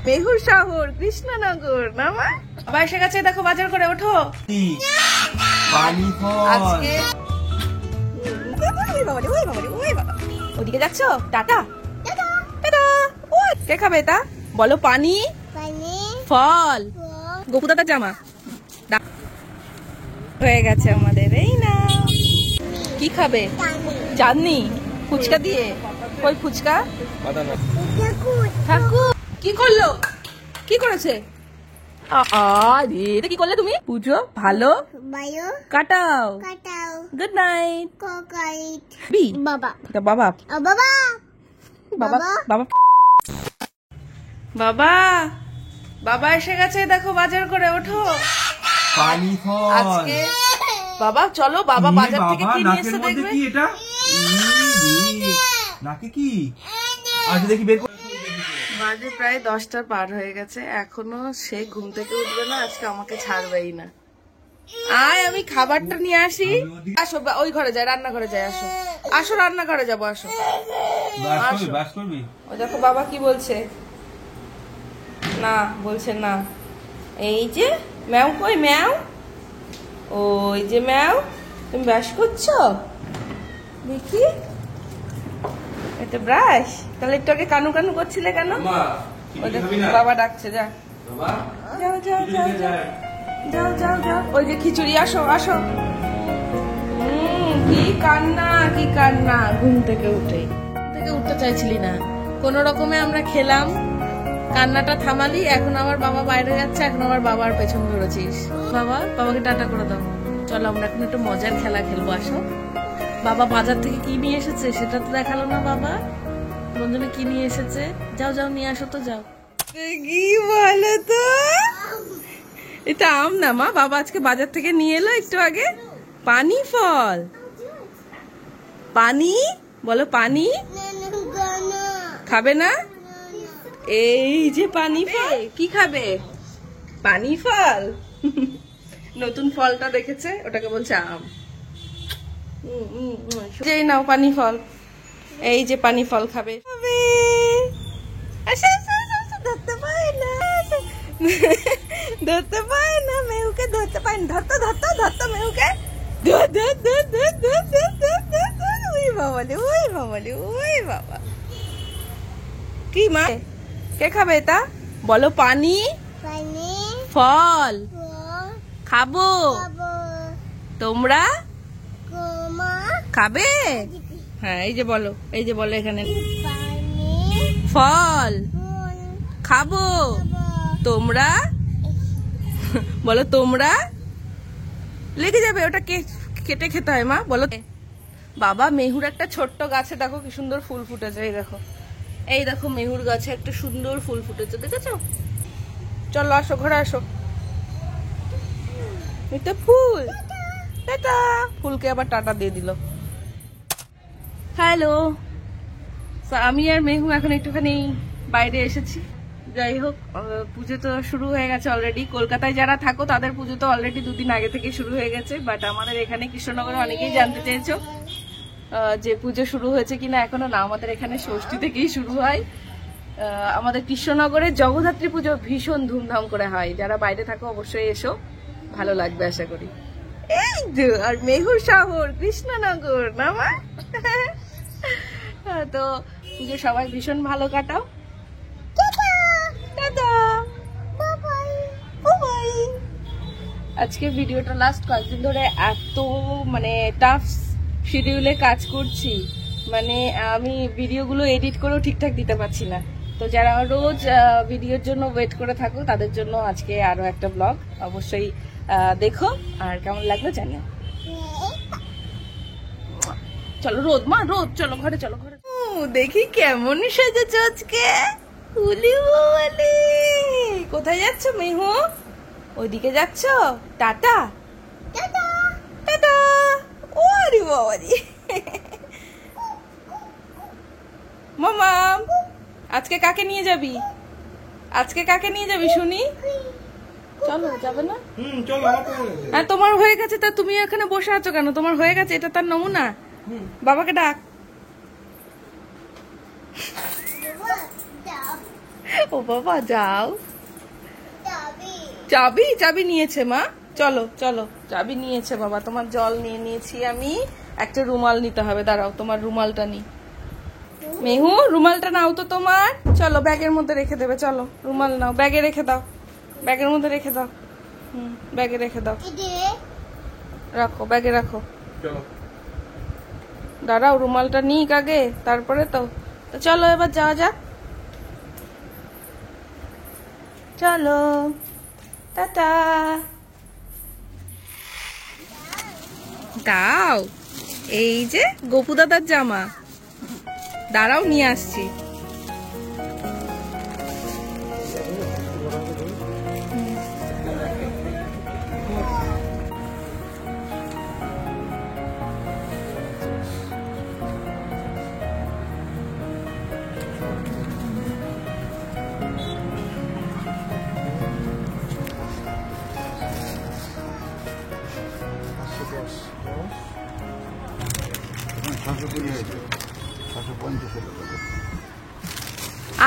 মেহুর শহর কৃষ্ণনগর না মা? বাবা এসে গেছে, দেখো বাজার করে ওঠো আজকে। ওদিকে যাচ্ছ? Tata tata. কে খাবে এটা বলো? পানি ফল। গোপু দাদার জামা হয়ে গেছে আমাদের। এই না, কি খাবে? চাঁদনি ফুচকা দিয়ে। কই ফুচকা? ঠাকুর কি করলো? কি করেছে? এটা কি করলে তুমি? পুজো ভালো কাটাও। গুড নাইট বাবা বাবা বাবা বাবা বাবা বাবা। বাবা এসে গেছে, দেখো বাজার করে ওঠো আজকে। বাবা চলো, বাবা বাজার থেকে কি নিয়ে এসে দেখবে। বাজে প্রায় 10টা পার হয়ে গেছে, এখনো সে ঘুম থেকে উঠবে না। আজকে আমাকে ছাড়বেই না। আয় আমি খাবারটা নিয়ে আসি। আসো ওই ঘরে যাই, রান্নাঘরে যাই। আসো আসো রান্নাঘরে যাবো। আসো ও দেখো বাবা কি বলছে। না বলছে না। এই যে ম্যাও, কই ম্যাও? ওই যে ম্যাও, তুমি ব্রাশ করছো দেখি। এটা ব্রাশ? তাহলে একটু আগে কানু কানু করছিলে কেন? বাবা ডাকছে, যা যাও যাও যাও যাও যাও যাও। ওই যে খিচুড়ি, আসো আসো। কি কান্না কি কান্না। ঘুম থেকে উঠতে চাইছিলি না, কোন রকমে আমরা খেলাম, কান্নাটা থামালি। এখন আবার বাবা বাইরে যাচ্ছে, এখন আবার বাবার পেছন ধরেছিস। বাবাকে টাটা করে দাও। চলো আমরা এখন একটু মজার খেলা খেলবো। আসো। বাবা বাজার থেকে কি নিয়ে এসেছে সেটা তো দেখালো না। বাবা বন্ধুরা কি নিয়ে এসেছে? যাও যাও নিয়ে আসো তো, যাও। কি বলো তো? এটা আম না মা, বাবা আজকে বাজার থেকে নিয়ে এলো একটু আগে। পানি ফল। পানি বলো, পানি খাবে না? এই যে পানি ফল। কি খাবে? পানি ফল। নতুন ফলটা দেখেছে, ওটাকে বলছে আম। যেই নাও পানি ফল। এই যে পানি ফল খাবে। ধরতে পারে না, ধরতে পারে না মেহুকে, ধরতে পারে না। ধরতো ধরতো ধরতো মেহুকে। ওই বাবালে ওই বাবালে ওই বাবা। কি মা? কে খাবে এটা বলো? পানি ফল খাবো। তোমরা খাবে? হ্যাঁ এই যে বলো, এই যে বলো এখানে। ফল খাবো। তোমরা বলো, তোমরা। লেগে যাবে, ওটা কেটে খেতে হয় মা, বলো। বাবা মেহুর একটা ছোট্ট গাছে দেখো কি সুন্দর ফুল ফুটেছে। এই দেখো, এই দেখো মেহুর গাছে একটা সুন্দর ফুল ফুটেছে, দেখেছো? চলো আসো, ঘরে আসো। এটা ফুল। টাটা। ফুলকে আবার টাটা দিয়ে দিল। হ্যালো। আমি আর মেহু এখন একটুখানি বাইরে এসেছি। যাই হোক, পুজো তো শুরু হয়ে গেছে অলরেডি। কলকাতায় যারা থাকো তাদের পুজো তো অলরেডি 2 দিন আগে থেকে শুরু হয়ে গেছে। বাট আমাদের এখানে কৃষ্ণনগরে অনেকেই জানতে চেয়েছো যে পুজো শুরু হয়েছে কিনা। এখনো না, আমাদের এখানে ষষ্ঠী থেকেই শুরু হয়। আমাদের কৃষ্ণনগরে জগদ্ধাত্রী পুজো ভীষণ ধুমধাম করে হয়। যারা বাইরে থাকো অবশ্যই এসো, ভালো লাগবে আশা করি। এই যে আর মেহুর শহর কৃষ্ণনগর না মা? তো পুজো সবাই ভীষণ ভালো কাটাও। আজকে ভিডিওটা লাস্ট কয়েকদিন ধরে এত মানে টাফ শিডিউলে কাজ করছি, মানে আমি ভিডিওগুলো এডিট করেও ঠিকঠাক দিতে পারছি না। তো যারা রোজ ভিডিওর জন্য ওয়েট করে থাকো তাদের জন্য আজকে আরো একটা ব্লগ। অবশ্যই দেখো, আর কেমন লাগলো জানিও। চলো রোদ মা, রোদ। চলো ঘরে, চলো ঘরে। দেখি কেমন সেজেছ আজকে। কোথায় যাচ্ছ মেহু? ওইদিকে যাচ্ছ? Tata tata. ওরে বাবারি। মামাম আজকে কাকে নিয়ে যাবি? আজকে কাকে নিয়ে যাবি শুনি? চলো, যাবে না? হ্যাঁ তোমার হয়ে গেছে, তা তুমি এখানে বসে আছো কেন? তোমার হয়ে গেছে, এটা তার নমুনা। বাবাকে ডাক। ও বাবা যাও। চাবি চাবি নিয়েছে মা, চলো চলো, চাবি নিয়েছে বাবা। তোমার জল নিয়ে নিয়েছি আমি, একটা রুমাল নিতে হবে, দাঁড়াও তোমার রুমালটা নি। মেহু রুমালটা নাও তো তোমার, চলো ব্যাগের মধ্যে রেখে দেবে, চলো রুমাল নাও, ব্যাগে রেখে দাও, ব্যাগের মধ্যে রেখে দাও। ব্যাগে রেখে দাও, রাখো ব্যাগে রাখো। দাঁড়াও রুমালটা নিক আগে, তারপরে তো চলো এবার যাওয়া যাক, চলো টাটা। দাও, এই যে গোপু দাদার জামা, দাঁড়াও নিয়ে আসছি।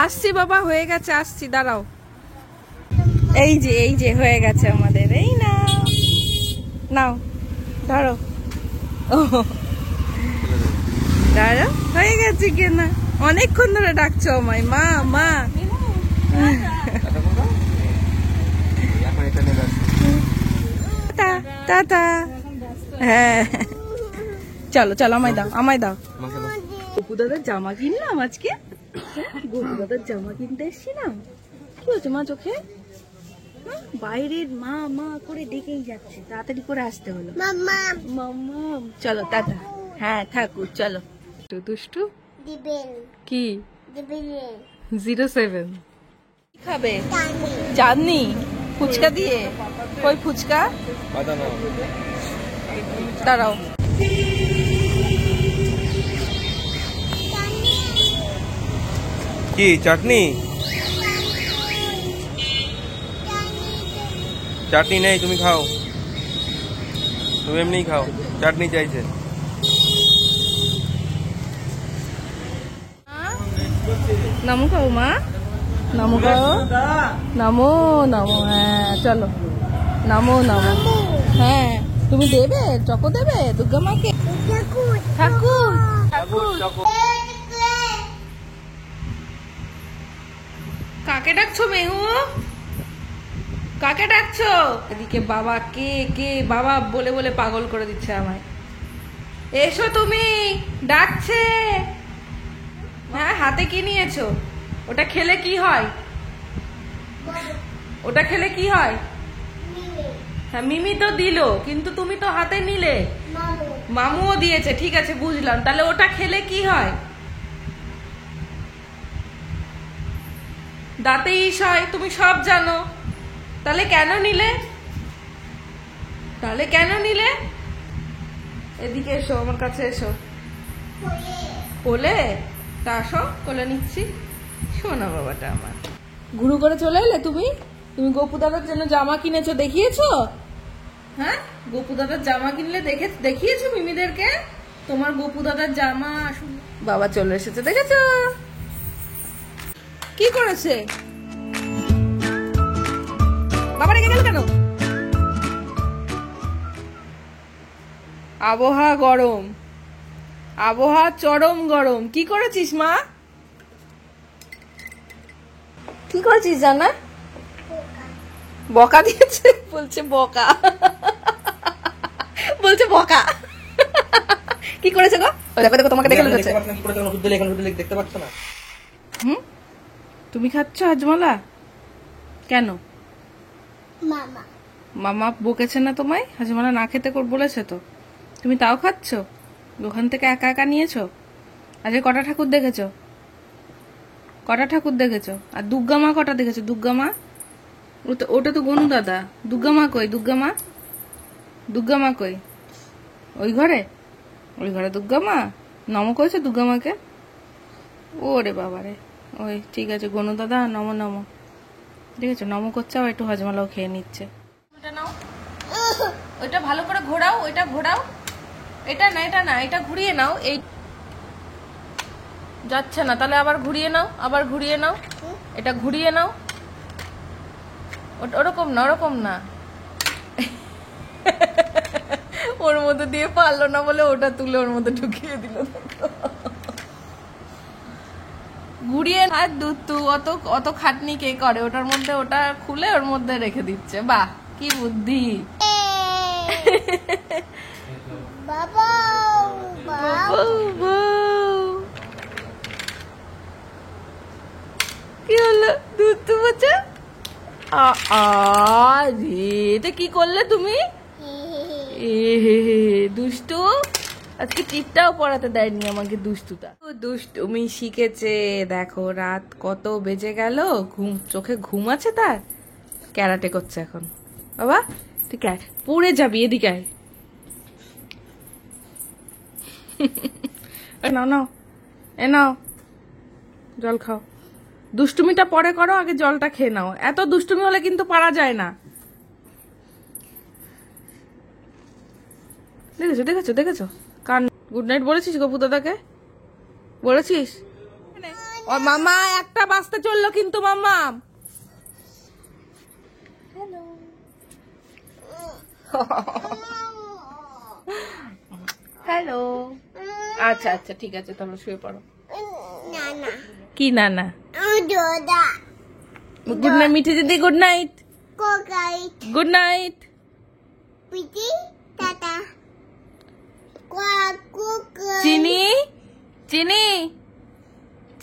আসছি বাবা, হয়ে গেছে, আসছি দাঁড়াও। এই যে হয়ে গেছে আমাদের, এই নাও নাও ধরো। দাঁড়াও, হয়ে গেছে কিনা, অনেকক্ষণ ধরে ডাকছো আমায় মা মা। টাটা। হ্যাঁ চলো চলো, আমায় দাও আমায় দাও। গপু দাদার জামা কিনলাম আজকে, গপু দাদার জামা কিনতে এসছিলাম। কি হচ্ছে মা চোখে? বাইরের মা মা করে ডেকেই যাচ্ছে, তাড়াতাড়ি করে আসতে হলো। মাম্মা মাম্মা, চলো টাটা। হ্যাঁ ঠাকুর চলো। দুষ্টু কি 07 খাবে? চাঁদনি ফুচকা দিয়ে, কই ফুচকা? দাঁড়াও, কি চাটনি? চাটনি নেই, তুমি খাও, তুমি এমনি খাও, চাটনি চাইছে। নামো খাও মা, নামো খাও, নামো নামো। হ্যাঁ চলো নামো নামো। হ্যাঁ তুমি দেবে, চকো দেবে দুর্গা মাকে? ঠাকুর ঠাকুর। কাকে ডাকছো মেহু, কাকে ডাকছো? এদিকে বাবা, কে কে বাবা বলে বলে পাগল করে দিচ্ছে আমায়। এসো তুমি, ডাকছে। হ্যাঁ হাতে কি নিয়েছো? ওটা খেলে কি হয়? ওটা খেলে কি হয়? হ্যাঁ মিমি তো দিল, কিন্তু তুমি তো হাতে নিলে। মামুও দিয়েছে, ঠিক আছে বুঝলাম, তাহলে ওটা খেলে কি হয়? দাঁতে ইস হয়, তুমি সব জানো, তাহলে কেন নিলে? তাহলে কেন নিলে? এদিকে এসো, আমার কাছে এসো। কোলে তা আসো, কোলে নিচ্ছি। শোনা বাবাটা আমার, ঘুরু করে চলে এলে তুমি। তুমি গপু দাদার জন্য জামা কিনেছো, দেখিয়েছো? হ্যাঁ গপু দাদার জামা কিনলে দেখিয়েছো মিমিদেরকে? তোমার গপু দাদার জামা। বাবা চলে এসেছে, দেখেছো কি করেছে? বাবা রেগে গেল কেন? আবহাওয়া গরম, আবহাওয়া চরম গরম। কি করেছিস মা? কি করেছিস জানা? বকা দিয়েছে, বলছে বকা, বলছে বকা। কি করেছে গো? দেখো দেখো তোমাকে দেখে লুটেছে। দেখতে পাচ্ছ না? তুমি খাচ্ছ হাজমালা কেন? মামা মামা বকেছে না তোমায় হাজমালা না খেতে বলেছে তো, তুমি তাও খাচ্ছ? দোকান থেকে একা একা নিয়েছো? আজকে কটা ঠাকুর দেখেছো? কটা ঠাকুর দেখেছো? আর দুর্গা মা কটা দেখেছো? দুর্গা মা ওটা তো গনু দাদা। দুর্গা মা কই? দুর্গা মা, দুর্গা মা কই? ওই ঘরে, ওই ঘরে দুর্গা মা। নম করেছো দুর্গা মাকে? ওরে বাবারে, ওই ঠিক আছে গনু দাদা নম নম, ঠিক আছে নম করছে, আবার একটু হজমালাও খেয়ে নিচ্ছে। ওটা নাও, ওইটা ভালো করে ঘোরাও, ওইটা ঘোরাও। এটা না এটা না, এটা ঘুরিয়ে নাও। এই যাচ্ছে না, তাহলে আবার ঘুরিয়ে নাও, আবার ঘুরিয়ে নাও। এটা ঘুরিয়ে নাও, ওরকম না, ওরকম না। ওর মধ্যে দিয়ে পারলো না বলে ওটা তুলে ওর মধ্যে ঢুকিয়ে দিল। ঘুরিয়ে আর দুধ অত অত খাটনি কে করে, ওটার মধ্যে ওটা খুলে ওর মধ্যে রেখে দিচ্ছে। বাহ, কি বুদ্ধি। বাবা কি হলো? দুধ তো বাচ্চা, রে এটা কি করলে তুমি? দুষ্টু, আজকে টিপটাও পড়াতে দেয়নি আমাকে দুষ্টুটা। দুষ্টুমি শিখেছে। দেখো রাত কত বেজে গেল, চোখে ঘুম আছে তার, ক্যারাটে করছে এখন। বাবা ঠিক আছে, পড়ে যাবি, এদিকে আয়। নাও নাও, এ নাও জল খাও। দুষ্টুমিটা পরে করো, আগে জলটা খেয়ে নাও। এত দুষ্টুমি হলে কিন্তু পারা যায় না। দেখেছো দেখেছো দেখেছো, কান। গুড নাইট বলেছিস গপু দাদাকে? বলেছিস? ও মামা, একটা বাজতে চললো কিন্তু মামা। হ্যালো। আচ্ছা আচ্ছা ঠিক আছে, তাহলে শুয়ে পড়ো। নানা কি না না? দাদা গুড নাইট মিঠি দিদি, গুড নাইট। কোকাই গুড নাইট। পিটি টাটা কোকা চিনি চিনি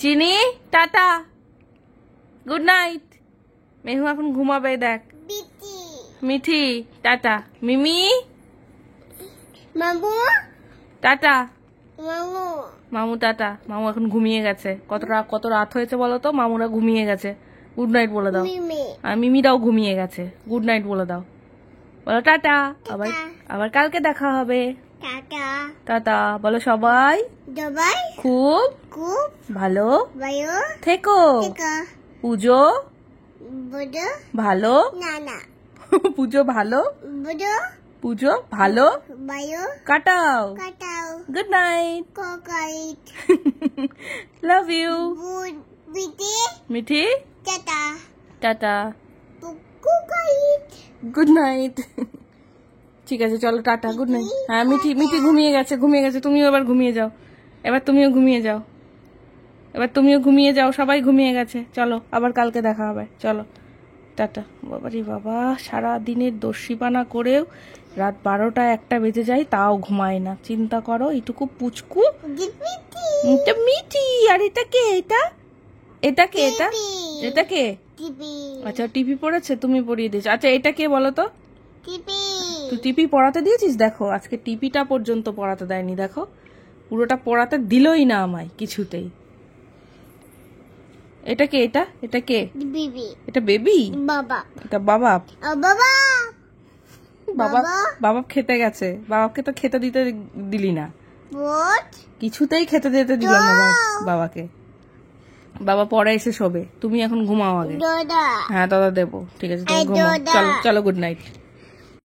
চিনি, টাটা, গুড নাইট। মেহু এখন ঘুমাবে, দেখ। PT Mithi tata. মিমি মামু টাটা। মামু মামু টাটা। মামু এখন ঘুমিয়ে গেছে। কত রাত হয়েছে বলো তো? মামুরা ঘুমিয়ে গেছে। গুড নাইট বলে দাও। মিমি আর মিমিরাও ঘুমিয়ে গেছে। গুড নাইট বলে দাও। বলো টাটা। আবার আবার কালকে দেখা হবে। টাটা টাটা বলো সবাই। দবাই খুব খুব ভালো বায়ো থেকো। টেকা পুজো বুদো ভালো। নানা পুজো ভালো, বুদো পুজো ভালো বায়ো কাটাও। কাটাও গুড নাইট। কোকাই লাভ ইউ। বুদ পিটি মিঠি টাটা টাটা। কোকাই গুড নাইট। ঠিক আছে চলো টাটা, গুড নাইট। হ্যাঁ মিঠি মিঠি ঘুমিয়ে গেছে, ঘুমিয়ে গেছে। তুমিও এবার ঘুমিয়ে যাও। এবার তুমিও ঘুমিয়ে যাও। এবার তুমিও ঘুমিয়ে যাও। সবাই ঘুমিয়ে গেছে। চলো আবার কালকে দেখা হবে। চলো টাটা। বাবারি বাবা, সারা দিনের দস্যিপানা করেও রাত 12টা 1টা বেজে যায়, তাও ঘুমায় না। চিন্তা করো, এইটুকু পুচকু। পিটি এটা মিঠি। আর এটা কে? এটা কে? এটা কে? টিপি আচ্ছা টিপি পড়েছে, তুমি পড়িয়ে দিয়েছো। আচ্ছা এটা কে বলো তো? টিপি তুই টিপি পড়াতে দিয়েছিস? দেখো আজকে টিপিটা পর্যন্ত পড়াতে দেয়নি। দেখো পুরোটা পড়াতে দিলই না আমায় কিছুতেই। এটা কে? এটা কে? বিবি এটা বেবি? বাবা এটা বাবা। বাবা বাবা বাবা খেতে গেছে। বাবাকে তো খেতে দিতে দিলি না, বোট কিছুতেই খেতে দিতে দিল না বাবাকে। বাবা পরে এসে শোবে, তুমি এখন ঘুমাও আগে। দাদা হ্যাঁ দাদা দেবো। ঠিক আছে তুমি ঘুমাও। চলো চলো, গুড নাইট।